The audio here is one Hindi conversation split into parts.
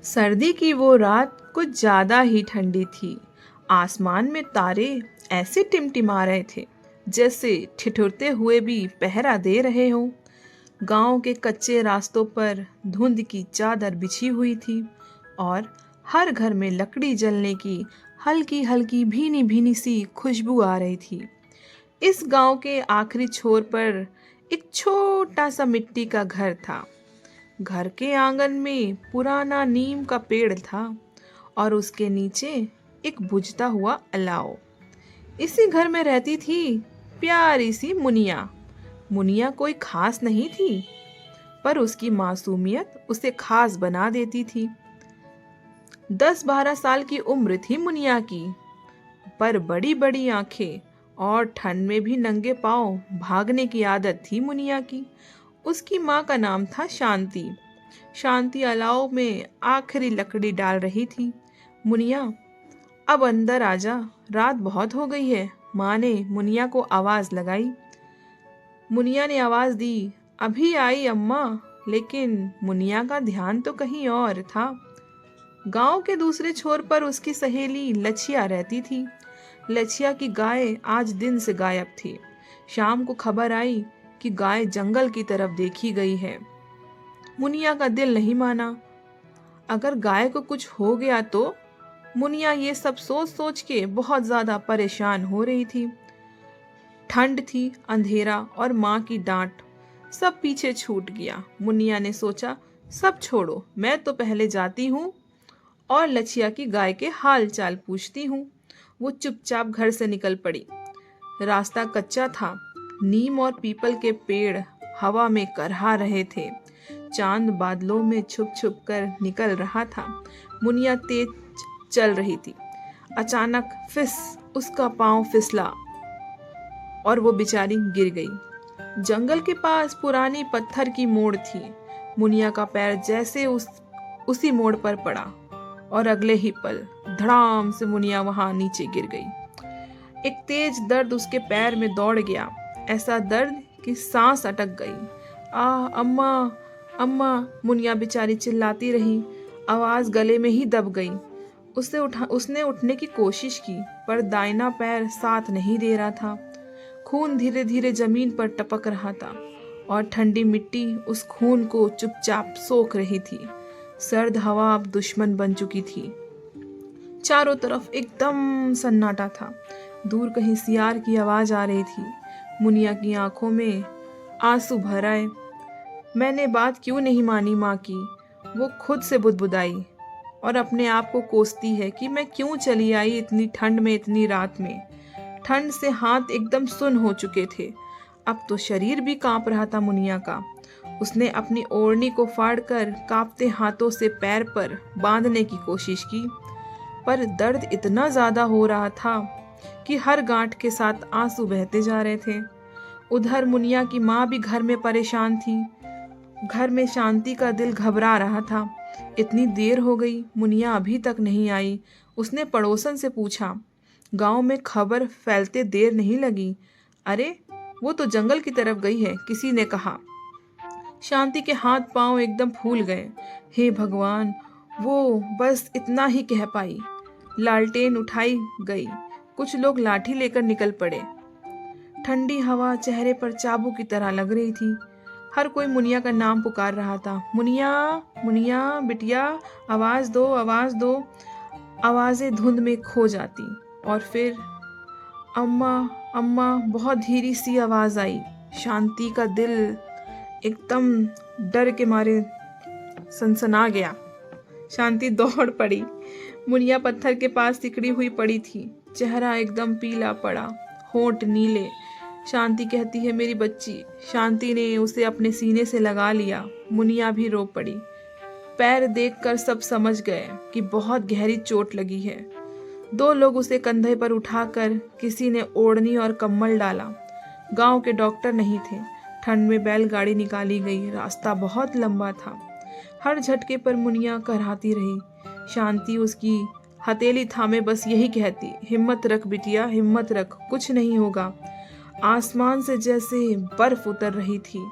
सर्दी की वो रात कुछ ज्यादा ही ठंडी थी। आसमान में तारे ऐसे टिमटिमा रहे थे जैसे ठिठुरते हुए भी पहरा दे रहे हों। गांव के कच्चे रास्तों पर धुंध की चादर बिछी हुई थी और हर घर में लकड़ी जलने की हल्की हल्की भीनी भीनी सी खुशबू आ रही थी। इस गांव के आखिरी छोर पर एक छोटा सा मिट्टी का घर था। घर के आंगन में पुराना नीम का पेड़ था और उसके नीचे एक बुझता हुआ अलाव। इसी घर में रहती थी प्यारी सी मुनिया। मुनिया कोई खास नहीं थी, पर उसकी मासूमियत उसे खास बना देती थी। 10-12 साल की उम्र थी मुनिया की, पर बड़ी बड़ी आंखें और ठंड में भी नंगे पांव भागने की आदत थी मुनिया की। उसकी माँ का नाम था शांति। शांति अलाव में आखिरी लकड़ी डाल रही थी। मुनिया, अब अंदर आजा, रात बहुत हो गई है, माँ ने मुनिया को आवाज लगाई। मुनिया ने आवाज दी, अभी आई अम्मा। लेकिन मुनिया का ध्यान तो कहीं और था। गांव के दूसरे छोर पर उसकी सहेली लछिया रहती थी। लछिया की गाय आज दिन से गायब थी। शाम को खबर आई कि गाय जंगल की तरफ देखी गई है। मुनिया का दिल नहीं माना। अगर गाय को कुछ हो गया तो? मुनिया ये सब सोच सोच के बहुत ज्यादा परेशान हो रही थी। ठंड थी, अंधेरा और माँ की डांट, सब पीछे छूट गया। मुनिया ने सोचा, सब छोड़ो, मैं तो पहले जाती हूँ और लछिया की गाय के हाल चाल पूछती हूँ। वो चुपचाप घर से निकल पड़ी। रास्ता कच्चा था। नीम और पीपल के पेड़ हवा में करहा रहे थे। चांद बादलों में छुप छुप कर निकल रहा था। मुनिया तेज चल रही थी। अचानक फिस, उसका पांव फिसला और वो बेचारी गिर गई। जंगल के पास पुरानी पत्थर की मोड़ थी। मुनिया का पैर जैसे उसी मोड़ पर पड़ा और अगले ही पल धड़ाम से मुनिया वहां नीचे गिर गई। एक तेज दर्द उसके पैर में दौड़ गया, ऐसा दर्द कि सांस अटक गई। अम्मा, अम्मा, मुनिया बेचारी चिल्लाती रही। आवाज गले में ही दब गई। उसने उठने की कोशिश की, पर दाहिना पैर साथ नहीं दे रहा था। खून धीरे धीरे जमीन पर टपक रहा था और ठंडी मिट्टी उस खून को चुपचाप सोख रही थी। सर्द हवा अब दुश्मन बन चुकी थी। चारों तरफ एकदम सन्नाटा था। दूर कहीं सियार की आवाज आ रही थी। मुनिया की आंखों में आंसू भर आए। मैंने बात क्यों नहीं मानी माँ की, वो खुद से बुदबुदाई और अपने आप को कोसती है कि मैं क्यों चली आई इतनी ठंड में, इतनी रात में। ठंड से हाथ एकदम सुन्न हो चुके थे। अब तो शरीर भी कांप रहा था मुनिया का। उसने अपनी ओढ़नी को फाड़कर कांपते हाथों से पैर पर बांधने की कोशिश की, पर दर्द इतना ज्यादा हो रहा था कि हर गांठ के साथ आंसू बहते जा रहे थे। उधर मुनिया की माँ भी घर में परेशान थी। घर में शांति का दिल घबरा रहा था। इतनी देर हो गई, मुनिया अभी तक नहीं आई। उसने पड़ोसन से पूछा, गांव में खबर फैलते देर नहीं लगी? अरे, वो तो जंगल की तरफ गई है, किसी ने कहा। शांति के हाथ पांव एकदम फूल गए। हे भगवान, वो बस इतना ही कह पाई। लालटेन उठाई गई। कुछ लोग लाठी लेकर निकल पड़े। ठंडी हवा चेहरे पर चाबुक की तरह लग रही थी। हर कोई मुनिया का नाम पुकार रहा था। मुनिया, मुनिया, बिटिया, आवाज दो, आवाज दो। आवाजें धुंध में खो जाती और फिर अम्मा, अम्मा, बहुत धीरी सी आवाज आई। शांति का दिल एकदम डर के मारे सनसना गया। शांति दौड़ पड़ी। मुनिया पत्थर के पास सिकड़ी हुई पड़ी थी। चेहरा एकदम पीला पड़ा, होंठ नीले। शांति कहती है, मेरी बच्ची। शांति ने उसे अपने सीने से लगा लिया। मुनिया भी रो पड़ी। पैर देखकर सब समझ गए कि बहुत गहरी चोट लगी है। 2 लोग उसे कंधे पर उठाकर किसी ने ओढ़नी और कम्बल डाला। गांव के डॉक्टर नहीं थे। ठंड में बैलगाड़ी निकाली गई। रास्ता बहुत लंबा था। हर झटके पर मुनिया कराहती रही। शांति उसकी हथेली थामे बस यही कहती, हिम्मत रख बिटिया, हिम्मत रख, कुछ नहीं होगा। आसमान से जैसे बर्फ उतर रही थी।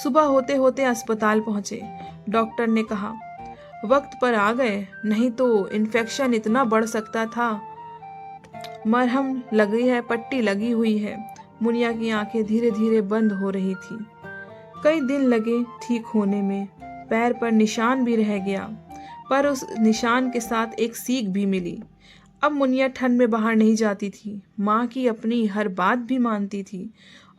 सुबह होते होते अस्पताल पहुंचे। डॉक्टर ने कहा, वक्त पर आ गए, नहीं तो इन्फेक्शन इतना बढ़ सकता था। मरहम लगी है, पट्टी लगी हुई है। मुनिया की आंखें धीरे धीरे बंद हो रही थी। कई दिन लगे ठीक होने में। पैर पर निशान भी रह गया, पर उस निशान के साथ एक सीख भी मिली। अब मुनिया ठंड में बाहर नहीं जाती थी। माँ की अपनी हर बात भी मानती थी।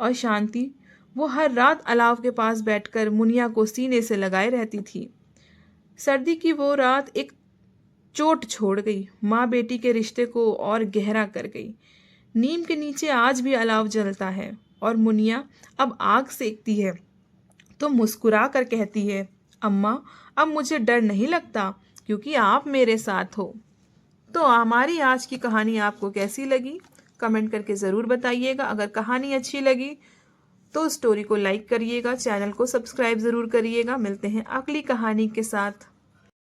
और शांति, वो हर रात अलाव के पास बैठकर मुनिया को सीने से लगाए रहती थी। सर्दी की वो रात एक चोट छोड़ गई। माँ बेटी के रिश्ते को और गहरा कर गई। नीम के नीचे आज भी अलाव जलता है और मुनिया अब आग सेकती है तो मुस्कुरा कर कहती है, अम्मा, अब मुझे डर नहीं लगता क्योंकि आप मेरे साथ हो। तो हमारी आज की कहानी आपको कैसी लगी? कमेंट करके ज़रूर बताइएगा। अगर कहानी अच्छी लगी तो स्टोरी को लाइक करिएगा, चैनल को सब्सक्राइब ज़रूर करिएगा। मिलते हैं अगली कहानी के साथ।